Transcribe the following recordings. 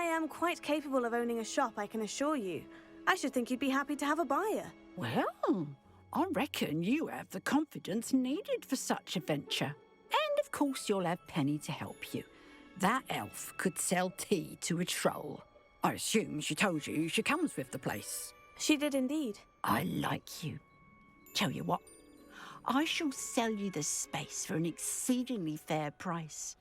am quite capable of owning a shop, I can assure you. I should think you'd be happy to have a buyer. Well, I reckon you have the confidence needed for such a venture. And of course you'll have Penny to help you. That elf could sell tea to a troll. I assume she told you she comes with the place. She did indeed. I like you. Tell you what, I shall sell you the space for an exceedingly fair price.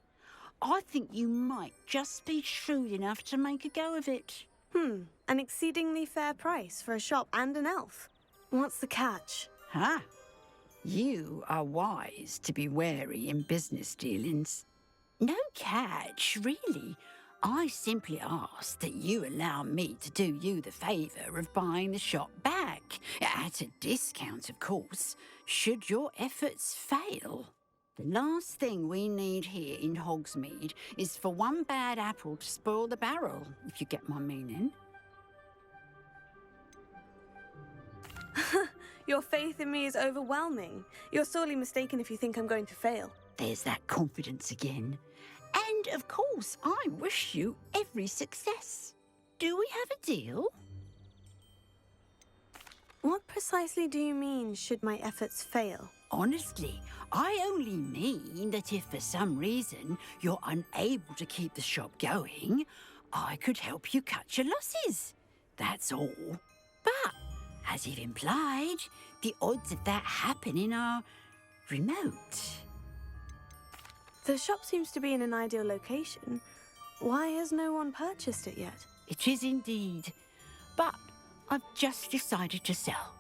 I think you might just be shrewd enough to make a go of it. An exceedingly fair price for a shop and an elf. What's the catch? Huh? You are wise to be wary in business dealings. No catch, really. I simply ask that you allow me to do you the favour of buying the shop back, at a discount, of course, should your efforts fail. The last thing we need here in Hogsmeade is for one bad apple to spoil the barrel, if you get my meaning. Your faith in me is overwhelming. You're sorely mistaken if you think I'm going to fail. There's that confidence again. And, of course, I wish you every success. Do we have a deal? What precisely do you mean, should my efforts fail? Honestly, I only mean that if for some reason you're unable to keep the shop going, I could help you cut your losses. That's all. But, as you've implied, the odds of that happening are remote. The shop seems to be in an ideal location. Why has no one purchased it yet? It is indeed. But I've just decided to sell.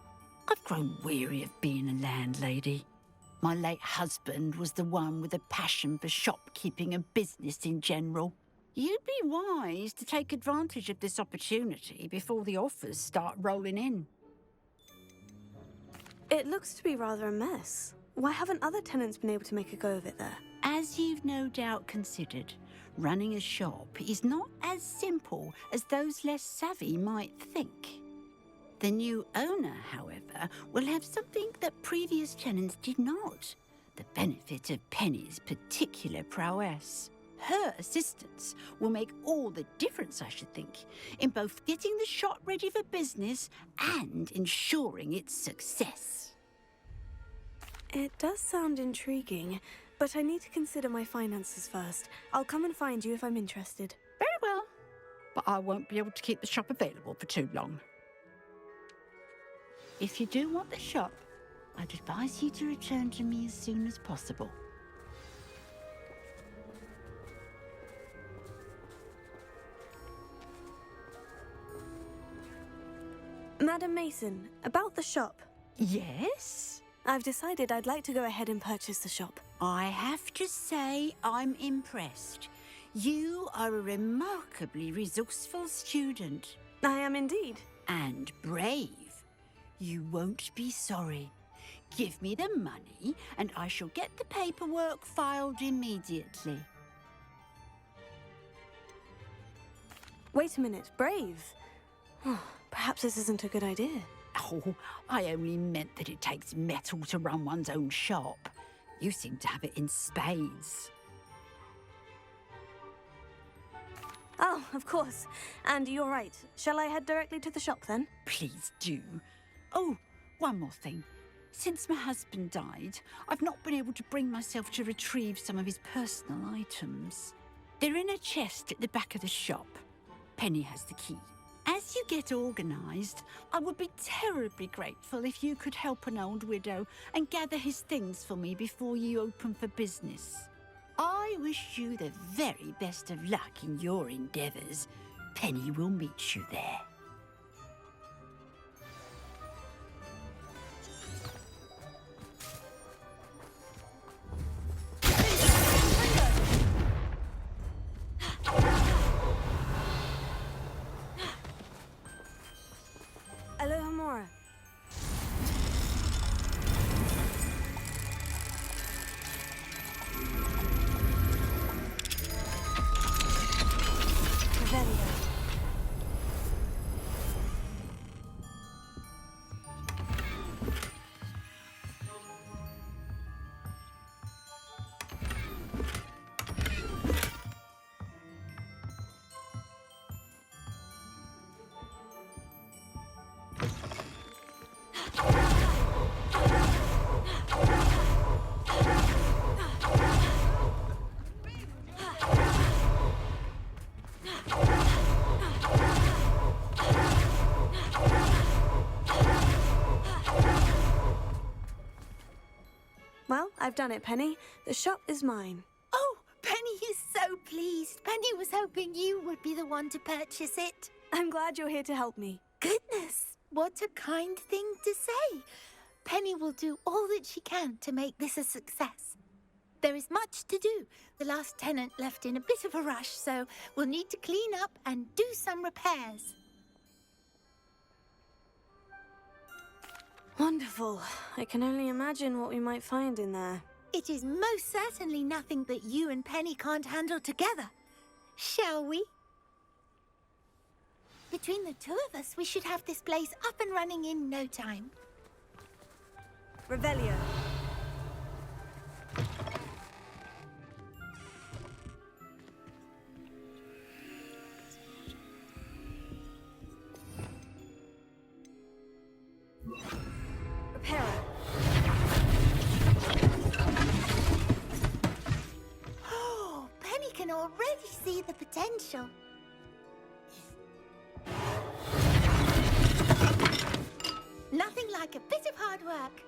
I've grown weary of being a landlady. My late husband was the one with a passion for shopkeeping and business in general. You'd be wise to take advantage of this opportunity before the offers start rolling in. It looks to be rather a mess. Why haven't other tenants been able to make a go of it there? As you've no doubt considered, running a shop is not as simple as those less savvy might think. The new owner, however, will have something that previous tenants did not. The benefit of Penny's particular prowess. Her assistance will make all the difference, I should think, in both getting the shop ready for business and ensuring its success. It does sound intriguing, but I need to consider my finances first. I'll come and find you if I'm interested. Very well, but I won't be able to keep the shop available for too long. If you do want the shop, I'd advise you to return to me as soon as possible. Madam Mason, about the shop. Yes? I've decided I'd like to go ahead and purchase the shop. I have to say I'm impressed. You are a remarkably resourceful student. I am indeed. And brave. You won't be sorry. Give me the money and I shall get the paperwork filed immediately. Wait a minute, brave? Perhaps this isn't a good idea. Oh, I only meant that it takes metal to run one's own shop. You seem to have it in spades. Oh, of course. And you're right. Shall I head directly to the shop then? Please do. Oh, one more thing. Since my husband died, I've not been able to bring myself to retrieve some of his personal items. They're in a chest at the back of the shop. Penny has the key. As you get organised, I would be terribly grateful if you could help an old widow and gather his things for me before you open for business. I wish you the very best of luck in your endeavours. Penny will meet you there. Aloha Mora. Revelio. I've done it, Penny. The shop is mine. Oh, Penny is so pleased. Penny was hoping you would be the one to purchase it. I'm glad you're here to help me. Goodness, what a kind thing to say. Penny will do all that she can to make this a success. There is much to do. The last tenant left in a bit of a rush, so we'll need to clean up and do some repairs. Wonderful. I can only imagine what we might find in there. It is most certainly nothing that you and Penny can't handle together. Shall we? Between the two of us, we should have this place up and running in no time. Revelio. Reparo. Oh, Penny can already see the potential. Nothing like a bit of hard work.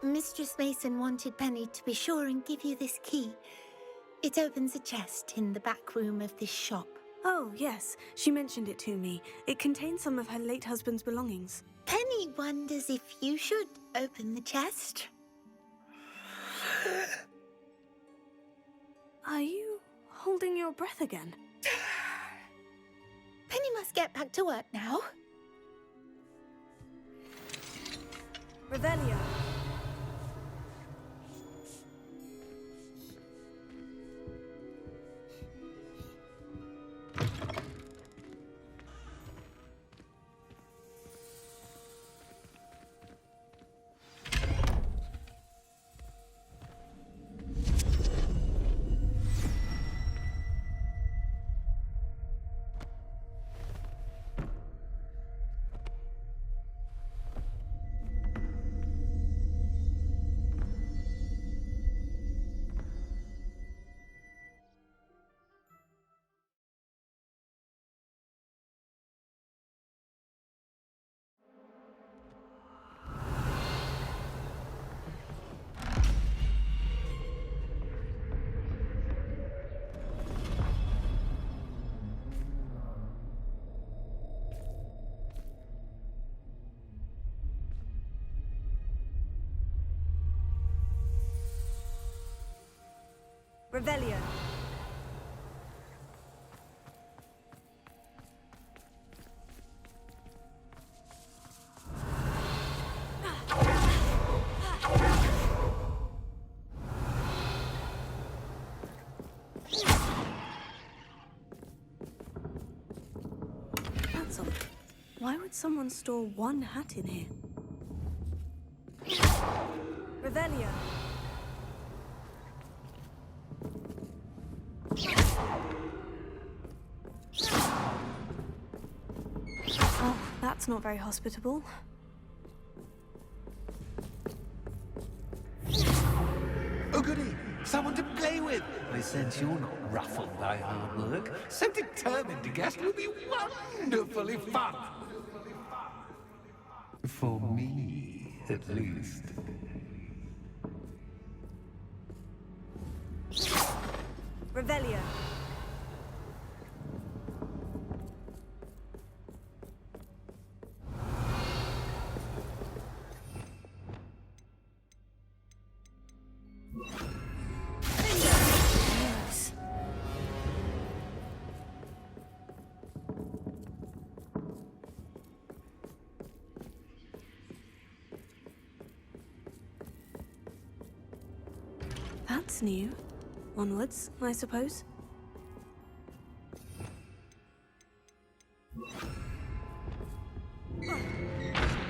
Mistress Mason wanted Penny to be sure and give you this key. It opens a chest in the back room of this shop. Oh, yes. She mentioned it to me. It contains some of her late husband's belongings. Penny wonders if you should open the chest. Are you holding your breath again? Penny must get back to work now. Revelio. Revelio. That's odd. Why would someone store one hat in here? Revelio. Oh, that's not very hospitable. Oh, goody! Someone to play with! I sense you're not ruffled by hard work. So determined to guest will be wonderfully fun! For me, at least. Revelio. Yes. That's new. Onwards, I suppose.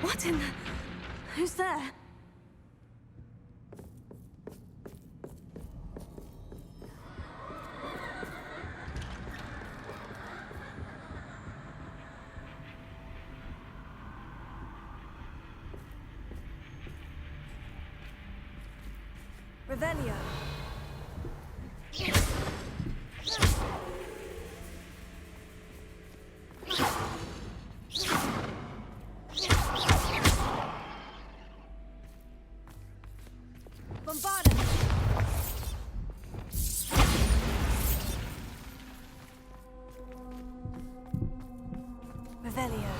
What in the... Who's there? Revelio. Bombarda! Revelio.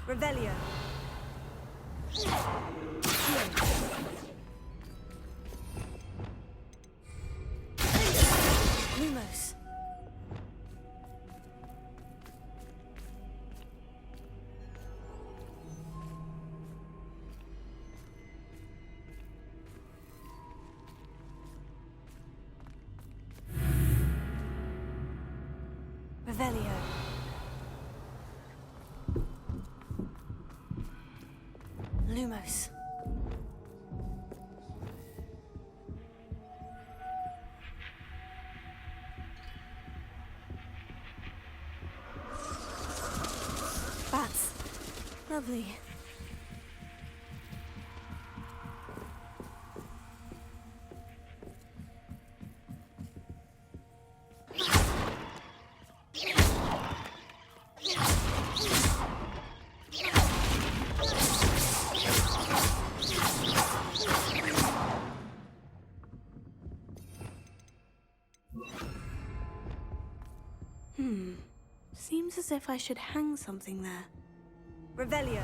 Revelio. Lumos. Revelio. Lumos. Bats. Lovely. Seems as if I should hang something there. Revelio.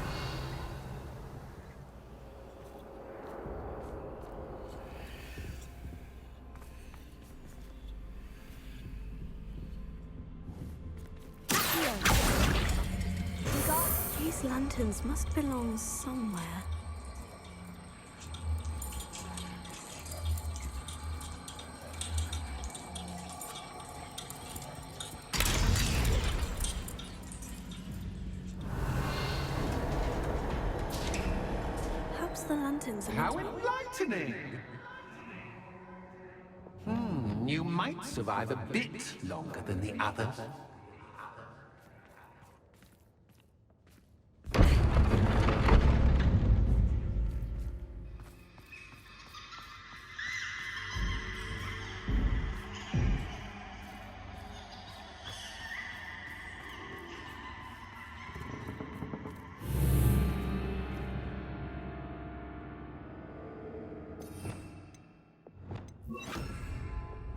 These lanterns must belong somewhere. Perhaps the lanterns are How enlightening! You might survive a bit longer than the others.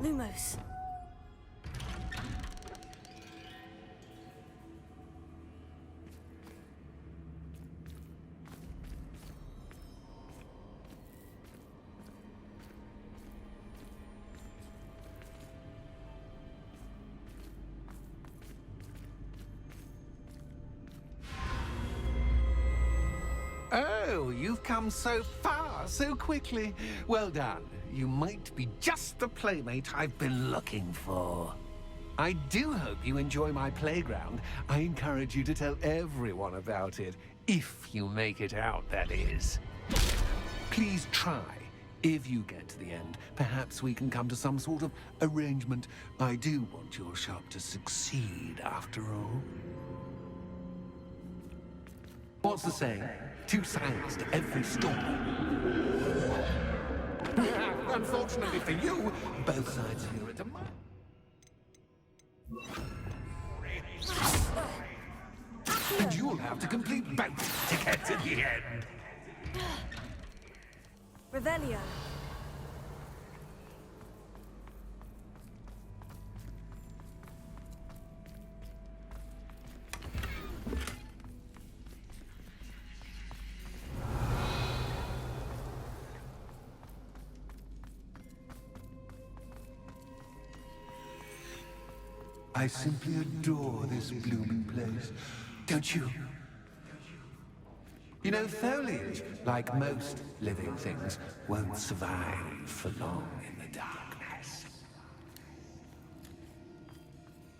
Lumos. Oh, you've come so far so quickly. Well done. You might be just the playmate I've been looking for. I do hope you enjoy my playground. I encourage you to tell everyone about it, if you make it out, that is. Please try. If you get to the end, perhaps we can come to some sort of arrangement. I do want your shop to succeed, after all. What's the saying? Two sides to every story. Unfortunately for you, both sides are here at a and you'll have to complete both to get to the end. Revelio. I simply adore this blooming place, don't you? You know, foliage, like most living things, won't survive for long in the darkness.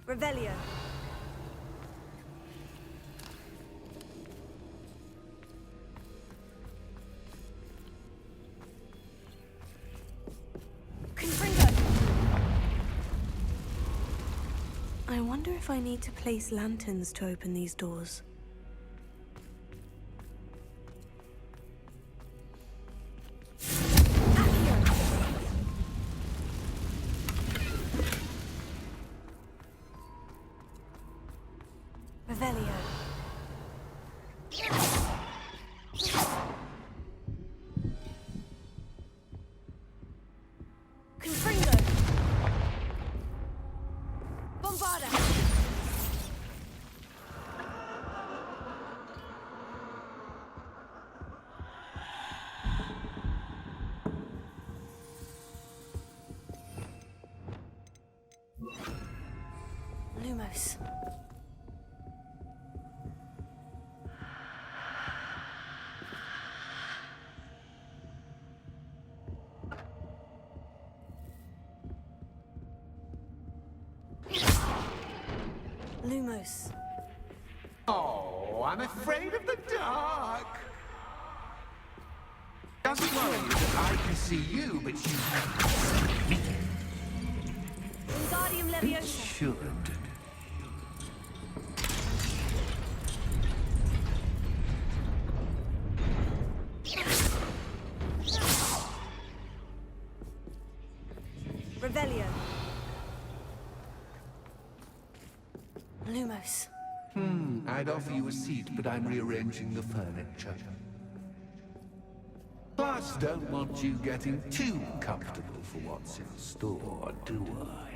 Revelio. Confringo. I wonder if I need to place lanterns to open these doors. Revelio. Confringo. Bombarda. Lumos. Lumos. Oh, I'm afraid of the dark. Doesn't worry you that I can see you, but you can't see me. Wingardium It Leviosa. should. Revelio. Lumos. I'd offer you a seat, but I'm rearranging the furniture. Plus, don't want you getting too comfortable for what's in store, do I?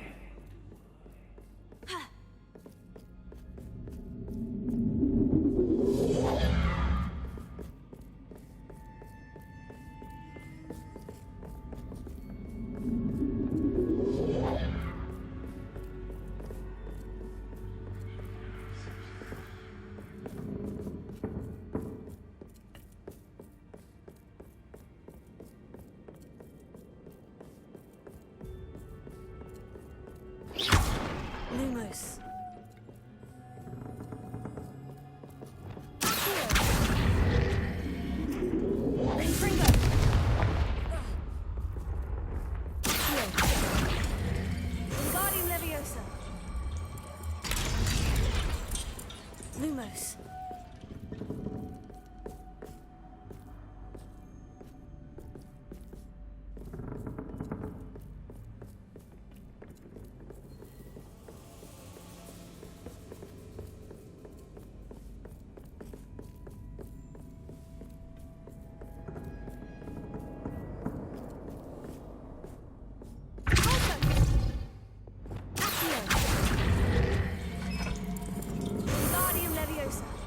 Lumos. Confringo. Wingardium Leviosa. Lumos. Wingardium Leviosa.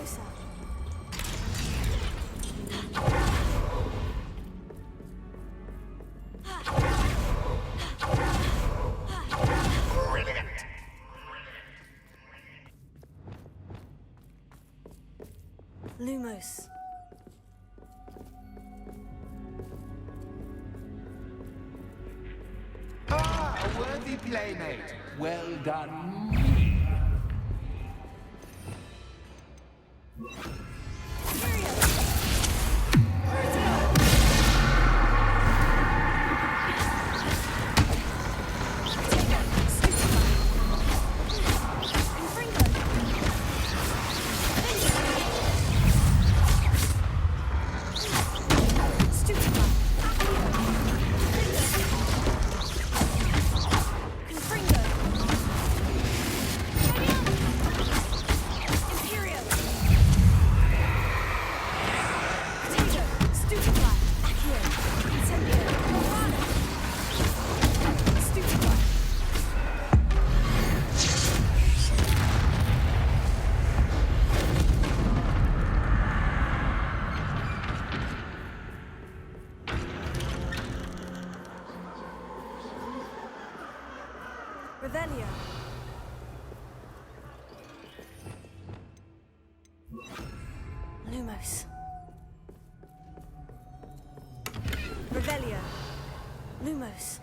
Leviosa. Lumos. Ah, a worthy playmate. Well done. Revelio. Lumos. Revelio. Lumos.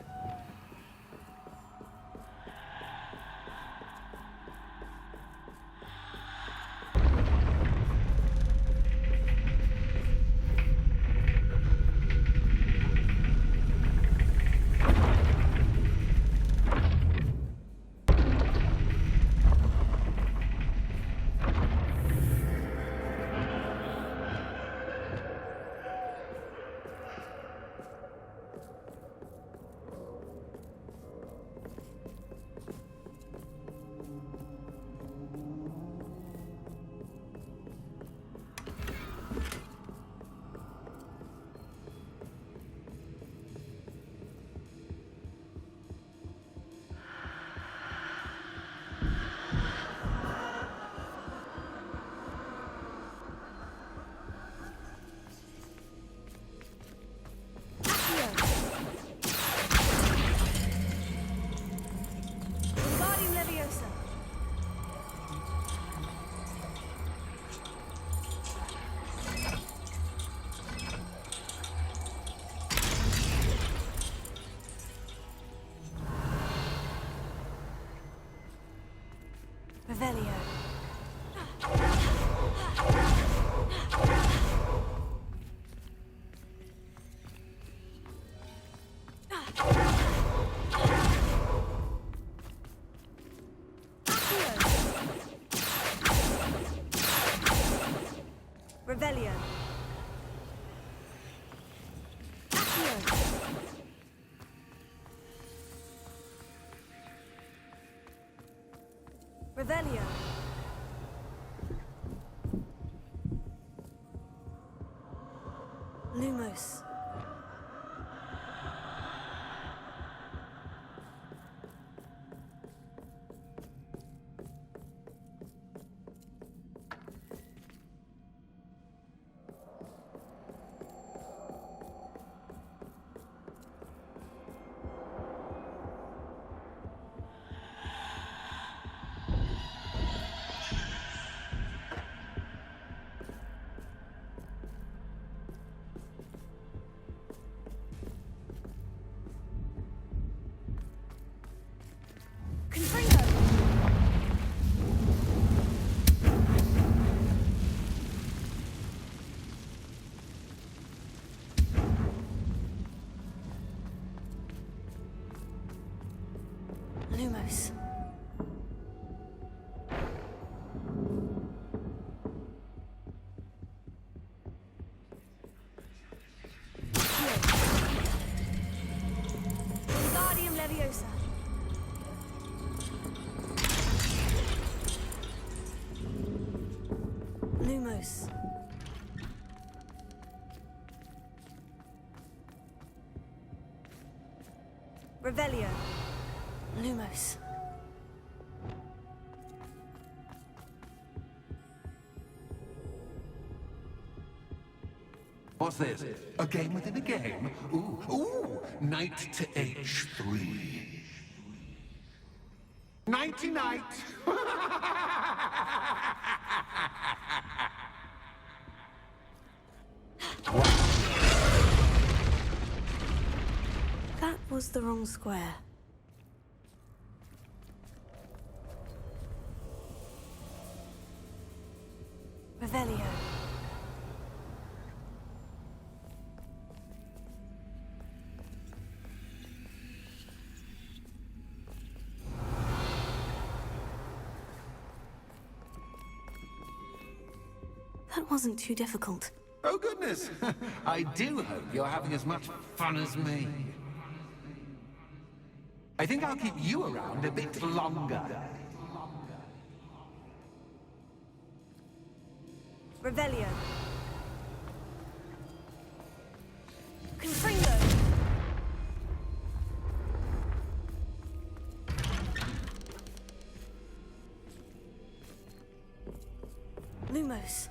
Wingardium Leviosa. Revelio. Revelio. Accio. Revelio. Lumos. Confringo. Lumos. Wingardium Leviosa. Lumos. Revelio. Lumos. What's this? A game within a game? Ooh, knight to h3. Nighty-night! That was the wrong square. Revelio. That wasn't too difficult. Oh, goodness! I do hope you're having as much fun as me. I think I'll keep you around a bit longer. Revelio. Confringo. Lumos.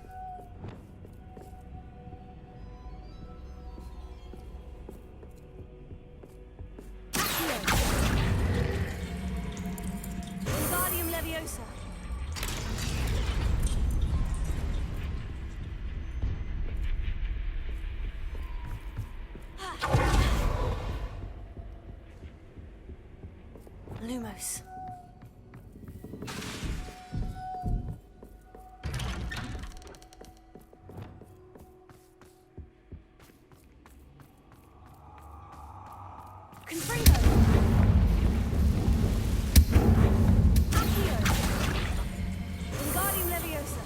Wingardium Leviosa. Lumos. Confringo. Accio. Wingardium Leviosa.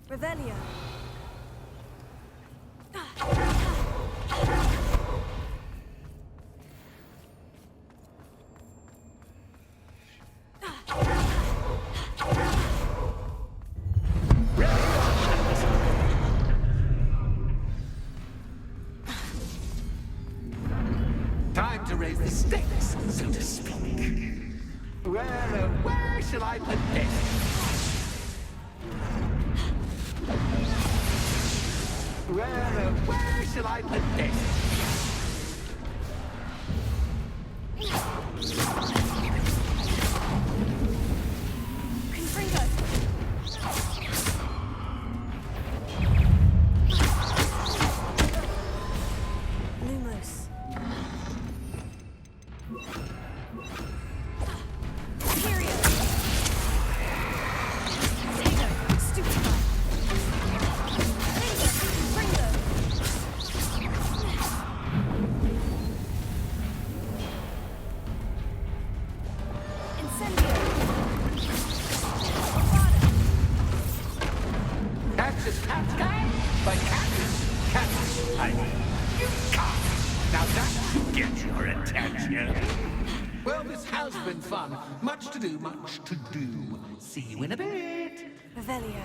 Revelio. Time to raise the stakes, so to speak. Where shall I put this? Where shall I put this? Confringo. Lumos. Period. Potato. Stupefy. Confringo. Incendio. Catch cat guy, but catch I you can't. Now that should get your attention. Well, this has been fun. Much to do, much to do. See you in a bit. Revelio.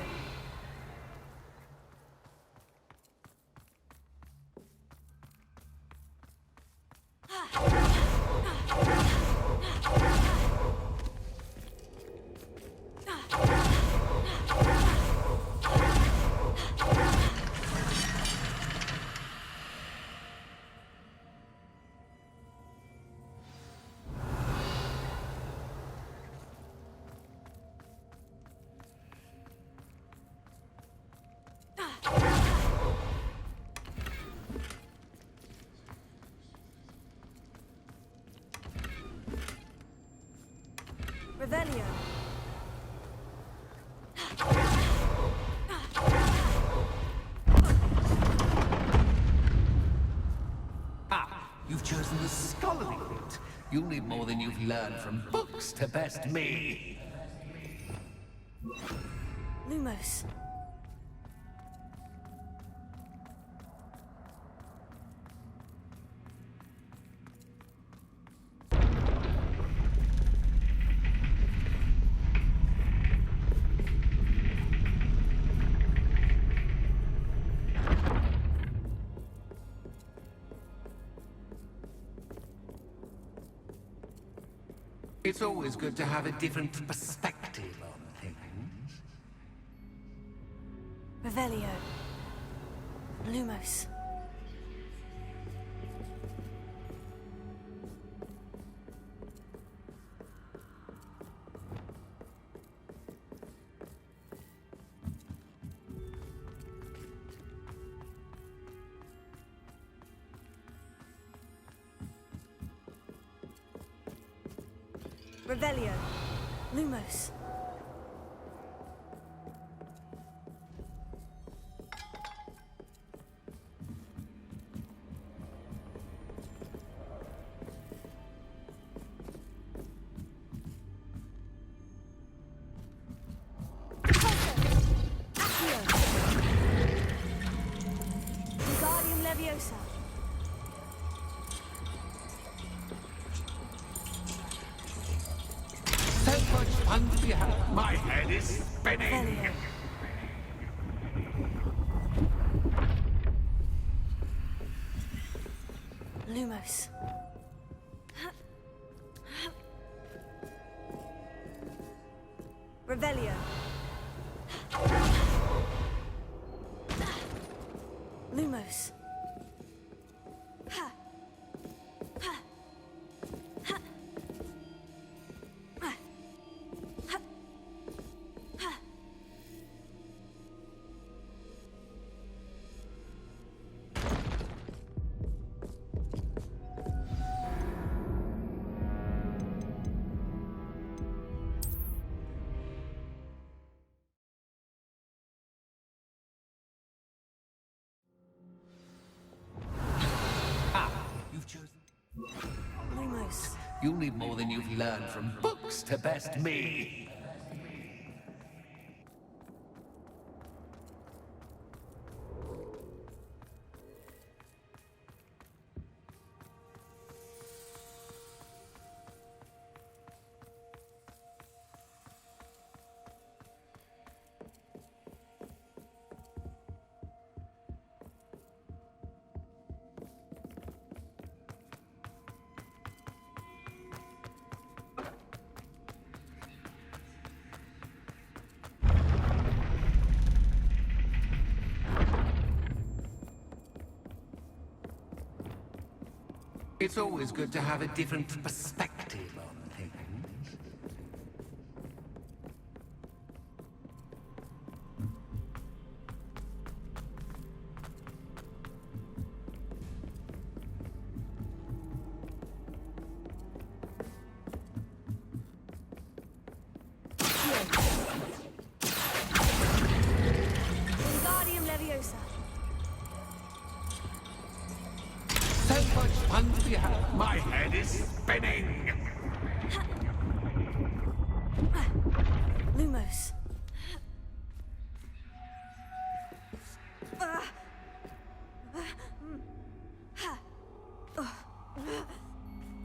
Revelio. You've chosen the scholarly route. You'll need more than you've learned from books to best me. Lumos. It's always good to have a different perspective on things. Revelio. Lumos. Revelio. Lumos. Wingardium Leviosa. So much fun to be had. My head is spinning. Revelio. Lumos. Revelio. Lumos. You've chosen. Lumos. You'll need more than you've learned from books to best me. It's always good to have a different perspective on things. Wingardium Leviosa. So much fun to be had. My head is spinning. Lumos.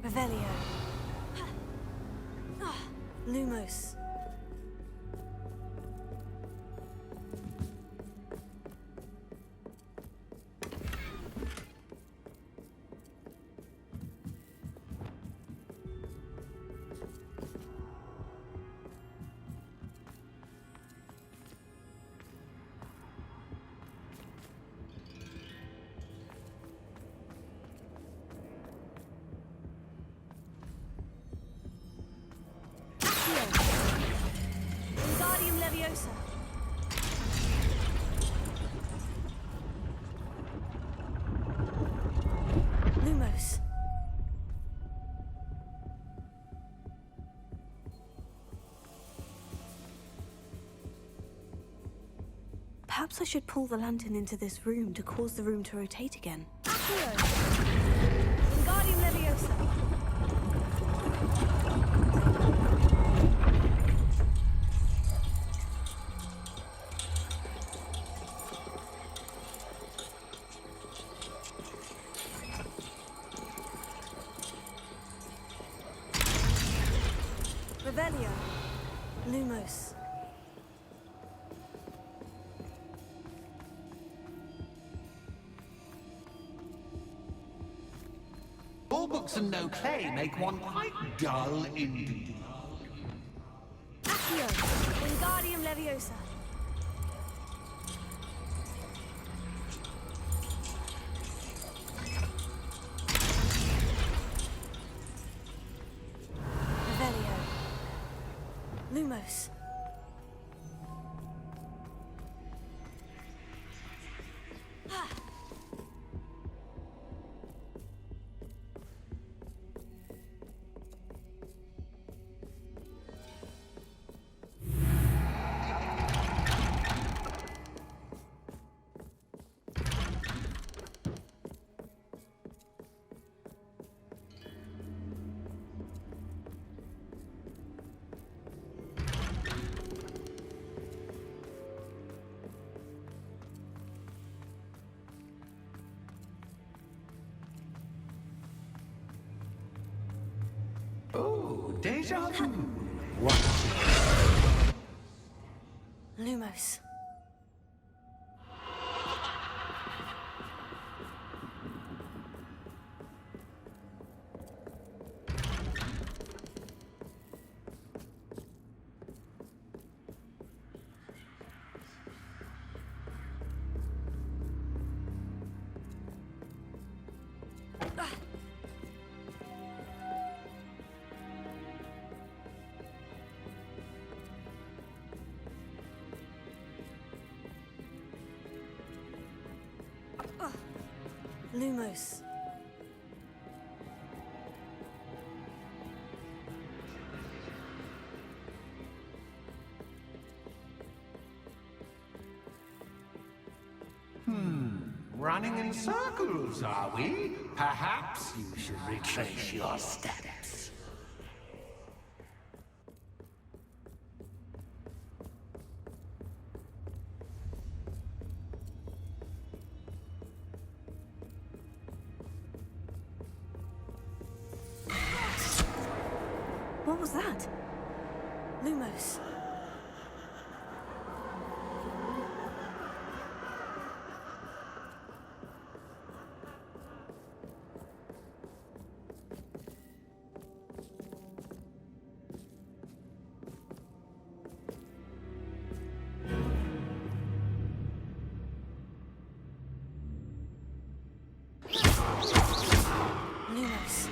Revelio. Lumos. Wingardium Leviosa. Lumos. Perhaps I should pull the lantern into this room to cause the room to rotate again. Wingardium Leviosa. Revelio. Lumos. All books and no play make one quite dull indeed. Leviosa. Revelio. Lumos. Oh, deja vu. Lumos. Lumos. Running in circles, are we? Perhaps you should retrace your steps. What was that? Lumos. Lumos.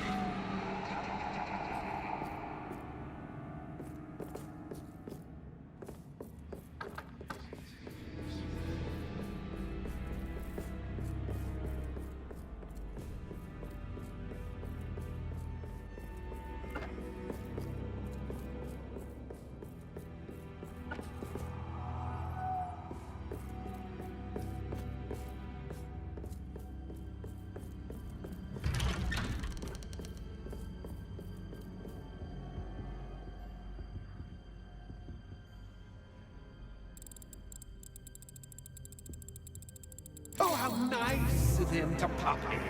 Oh, how nice of him to pop in.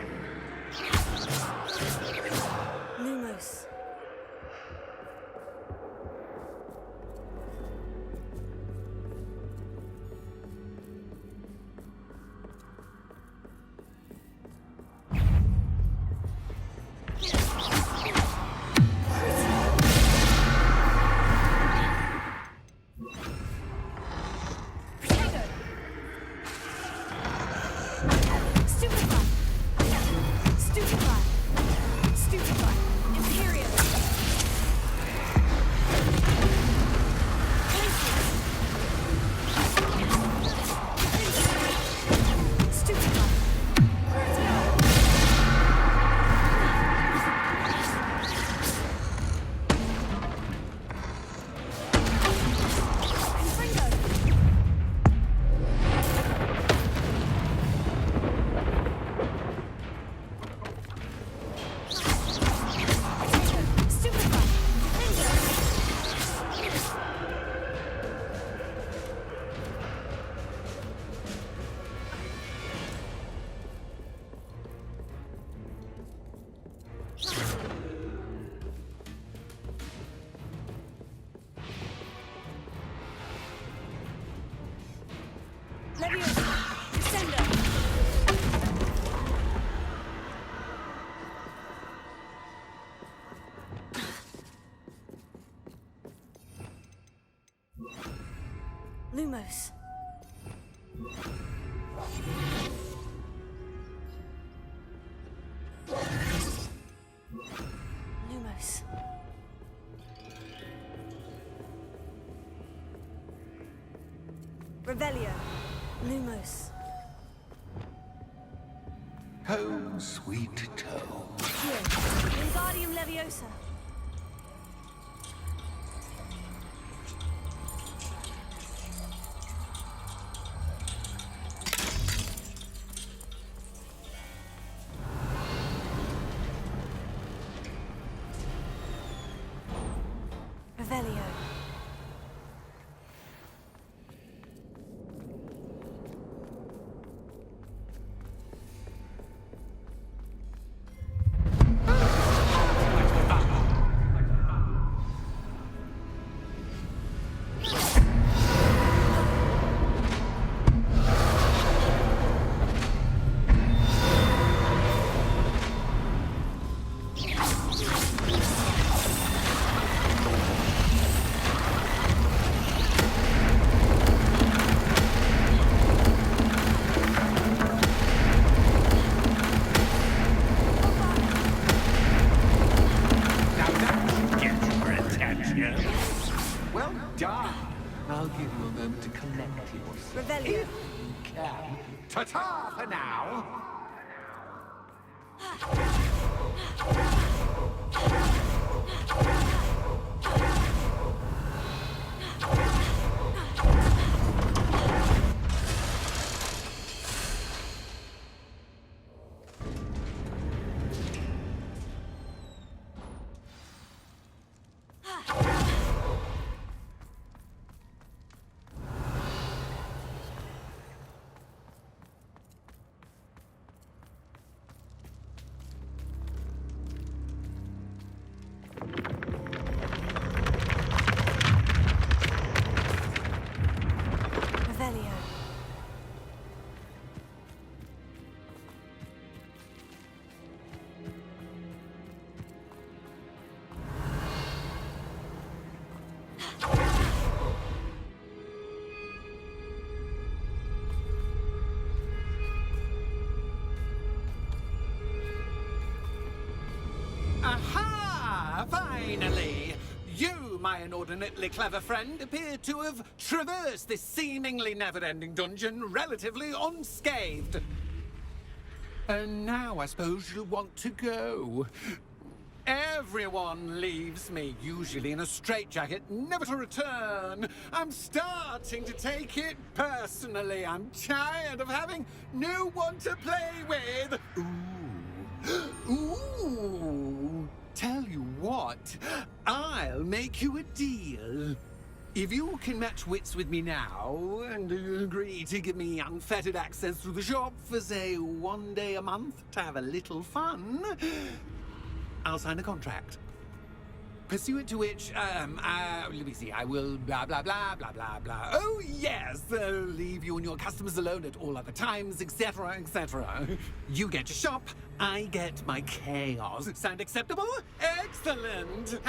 Lumos. Leviosa. Descendo. Lumos. Lumos. Revelio. Lumos. Home, sweet home. Here. Wingardium Leviosa. Revelio. Now that should get your attention. Well done. I'll give you a moment to collect yourself. Revelio. If you can. Ta-ta for now. Revelio. Aha! Finally! You, my inordinately clever friend, appear to have traversed this seemingly never-ending dungeon relatively unscathed. And now I suppose you'll want to go. Everyone leaves me, usually in a straitjacket, never to return. I'm starting to take it personally. I'm tired of having no one to play with. Ooh. Ooh. Tell you what, I'll make you a deal. If you can match wits with me now and agree to give me unfettered access to the shop for, say, 1 day a month to have a little fun, I'll sign a contract. Pursuant to which, let me see, I will blah, blah, blah, blah, blah, blah. Oh, yes, leave you and your customers alone at all other times, etc., etc. You get your shop, I get my chaos. Sound acceptable? Excellent!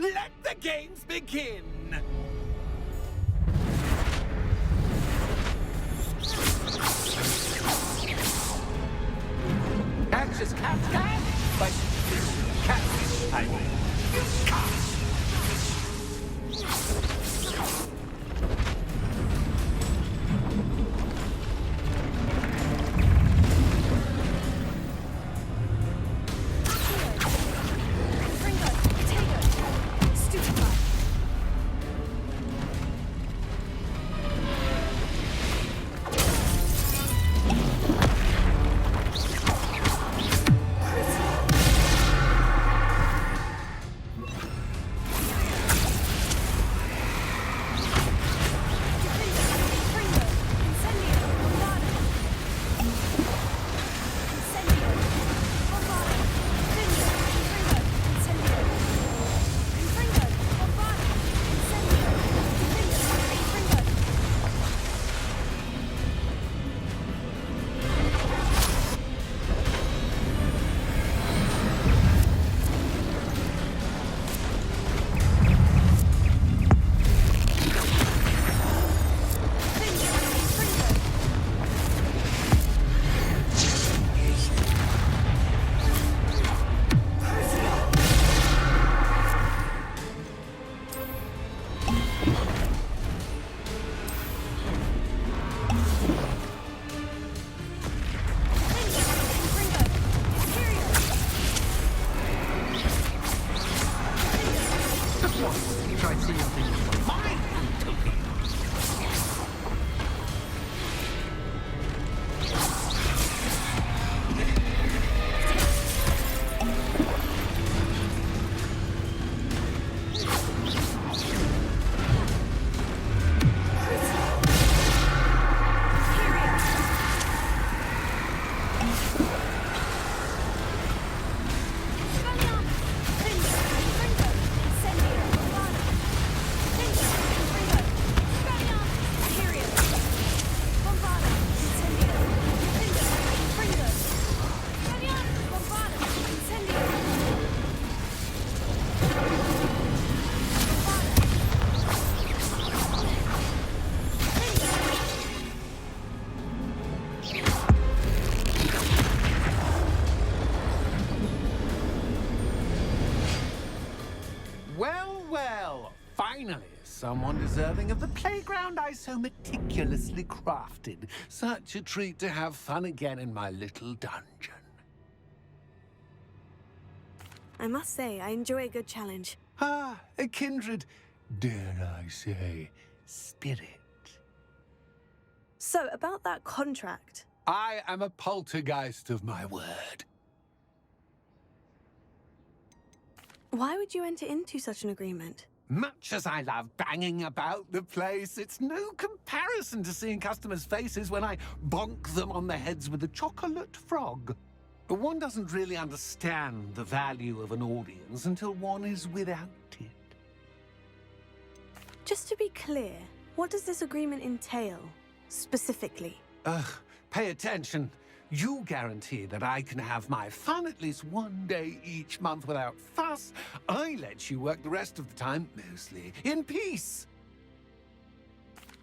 Let the games begin! Catch cat, but catch, I mean. someone deserving of the playground I so meticulously crafted. Such a treat to have fun again in my little dungeon. I must say, I enjoy a good challenge. Ah, a kindred, dare I say, spirit. So, about that contract. I am a poltergeist of my word. Why would you enter into such an agreement? Much as I love banging about the place, it's no comparison to seeing customers' faces when I bonk them on the heads with a chocolate frog. One doesn't really understand the value of an audience until one is without it. Just to be clear, what does this agreement entail, specifically? Pay attention. You guarantee that I can have my fun at least one day each month without fuss. I let you work the rest of the time, mostly in peace.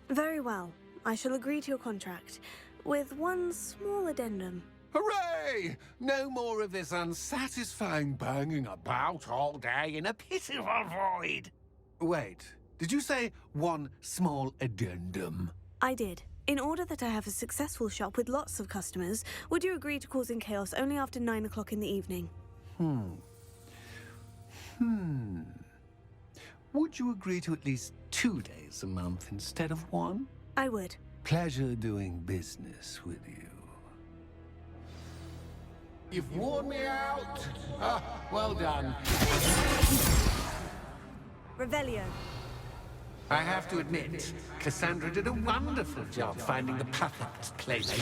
Very well. I shall agree to your contract, with one small addendum. Hooray! No more of this unsatisfying banging about all day in a pitiful void. Wait, did you say one small addendum? I did. In order that I have a successful shop with lots of customers, would you agree to causing chaos only after 9 o'clock in the evening? Would you agree to at least 2 days a month instead of one? I would. Pleasure doing business with you. You've worn me out. Well done. Revelio. I have to admit, Cassandra did a wonderful job finding the perfect playmate.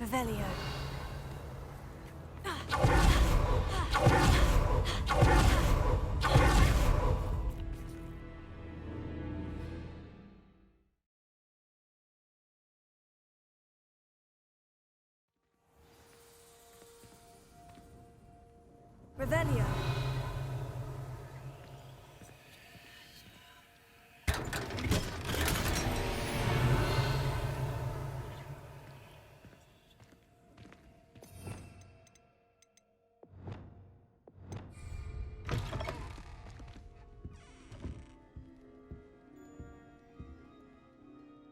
Revelio. Revelio.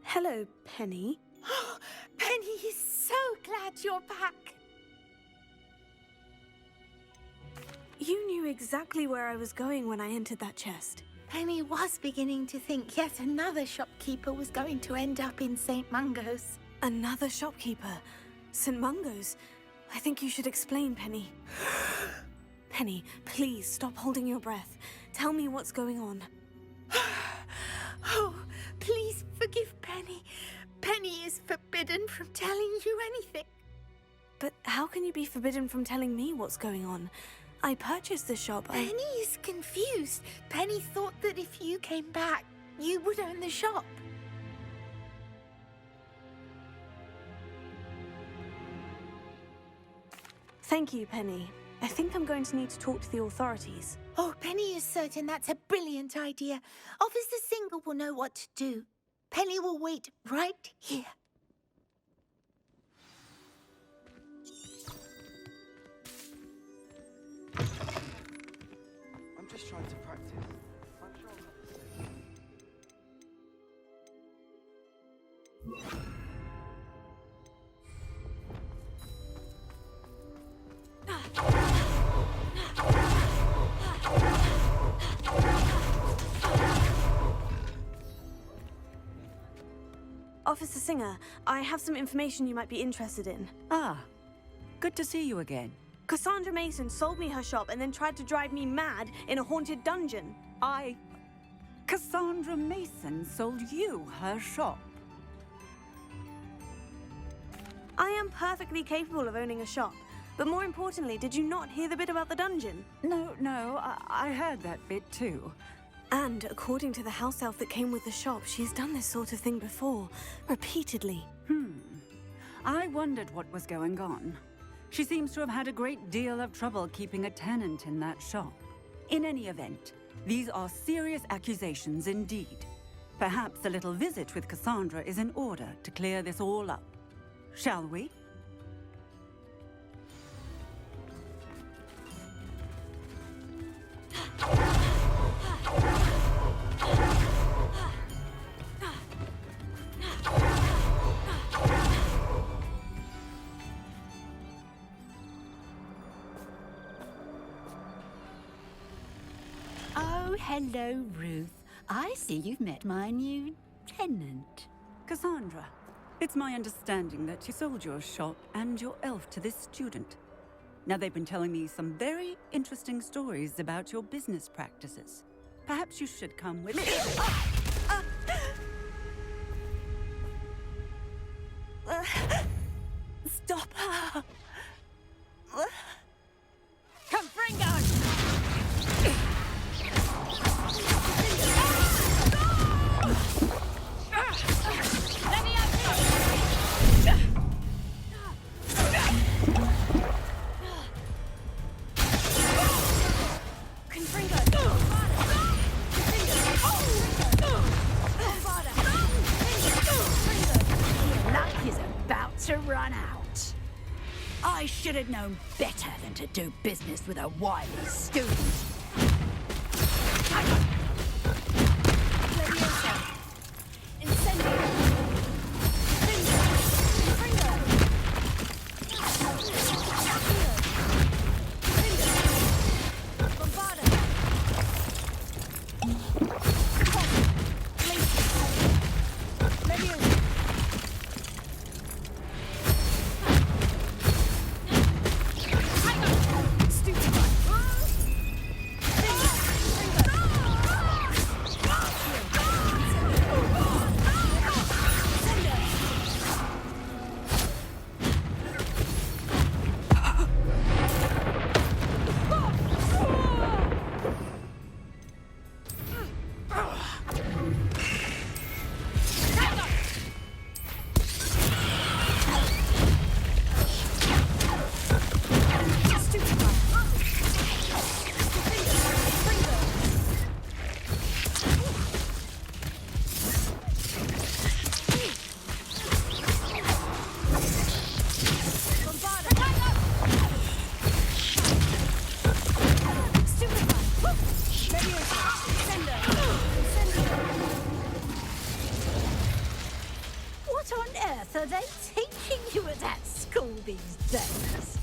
Hello, Penny. Penny is so glad you're back. You knew exactly where I was going when I entered that chest. Penny was beginning to think yet another shopkeeper was going to end up in St. Mungo's. Another shopkeeper. St. Mungo's. I think you should explain, Penny. Penny, please stop holding your breath. Tell me what's going on. Oh, please forgive Penny. Penny is forbidden from telling you anything. But how can you be forbidden from telling me what's going on? I purchased the shop. Penny is confused. Penny thought that if you came back, you would own the shop. Thank you, Penny. I think I'm going to need to talk to the authorities. Oh, Penny is certain that's a brilliant idea. Officer Singer will know what to do. Penny will wait right here. I'm just trying to practice. I'm sure I'll have the same. Officer Singer, I have some information you might be interested in. Ah, good to see you again. Cassandra Mason sold me her shop and then tried to drive me mad in a haunted dungeon. Cassandra Mason sold you her shop. I am perfectly capable of owning a shop. But more importantly, did you not hear the bit about the dungeon? No, I heard that bit too. And according to the house elf that came with the shop, she's done this sort of thing before, repeatedly. I wondered what was going on. She seems to have had a great deal of trouble keeping a tenant in that shop. In any event, these are serious accusations indeed. Perhaps a little visit with Cassandra is in order to clear this all up. Shall we? hello, Ruth. I see you've met my new tenant. Cassandra, it's my understanding that you sold your shop and your elf to this student. Now, they've been telling me some very interesting stories about your business practices. Perhaps you should come with me. Stop her! Confringo! Luck is about to run out. I should have known better than to do business with a wily student. What on earth are they teaching you at that school these days?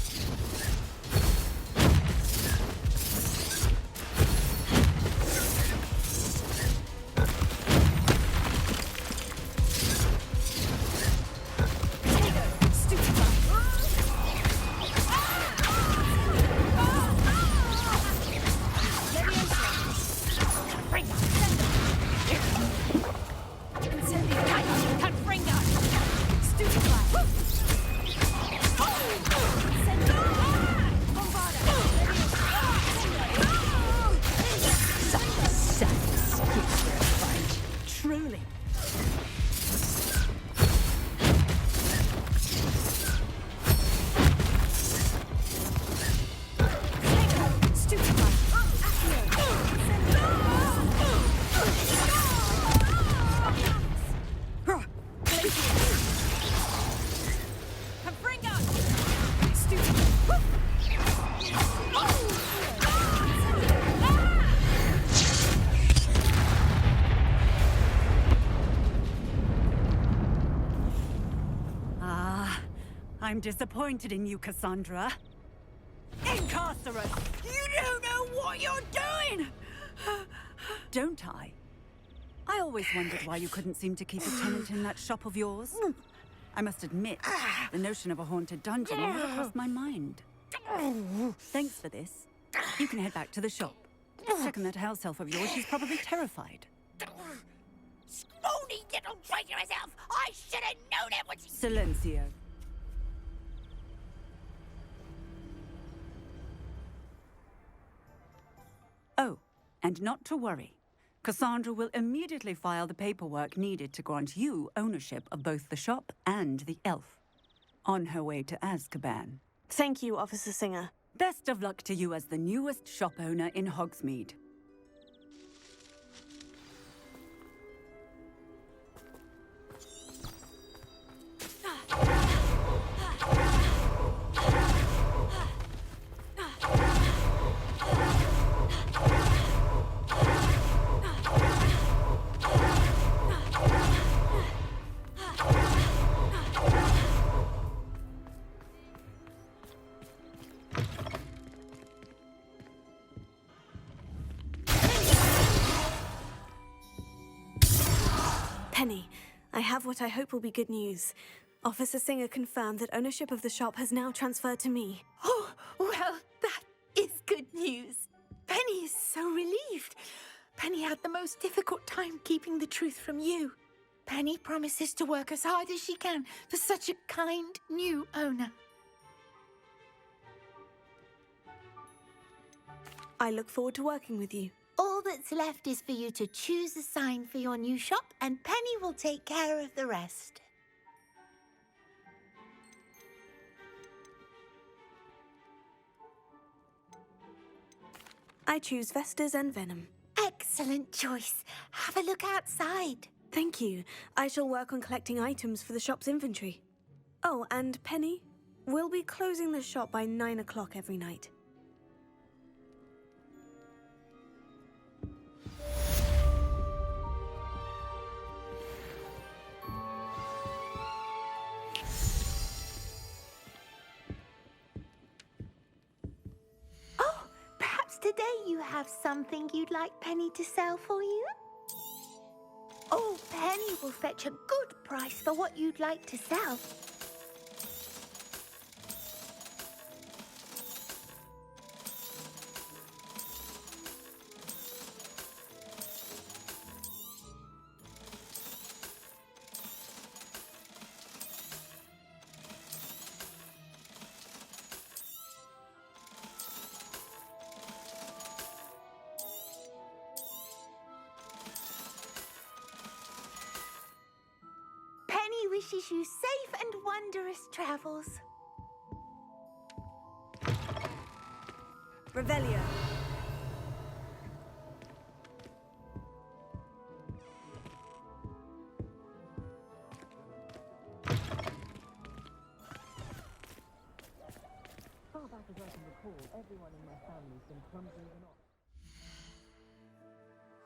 Truly. I'm disappointed in you, Cassandra. Incarcerate! You don't know what you're doing! Don't I? I always wondered why you couldn't seem to keep a tenant in that shop of yours. I must admit, the notion of a haunted dungeon never crossed my mind. Thanks for this. You can head back to the shop. Checking that house elf of yours, she's probably terrified. Scrawny little traitor herself! I should have known it when she... Silencio. Oh, and not to worry. Cassandra will immediately file the paperwork needed to grant you ownership of both the shop and the elf. On her way to Azkaban. Thank you, Officer Singer. Best of luck to you as the newest shop owner in Hogsmeade. Penny, I have what I hope will be good news. Officer Singer confirmed that ownership of the shop has now transferred to me. Oh, well, that is good news. Penny is so relieved. Penny had the most difficult time keeping the truth from you. Penny promises to work as hard as she can for such a kind new owner. I look forward to working with you. All that's left is for you to choose a sign for your new shop, and Penny will take care of the rest. I choose Vestas and Venom. Excellent choice. Have a look outside. Thank you. I shall work on collecting items for the shop's inventory. Oh, and Penny, we'll be closing the shop by 9 o'clock every night. Oh, perhaps today you have something you'd like Penny to sell for you? Oh, Penny will fetch a good price for what you'd like to sell. Penny wishes you safe and wondrous travels. Revelio. Far back as I can recall, everyone in my family's been clumsier than I.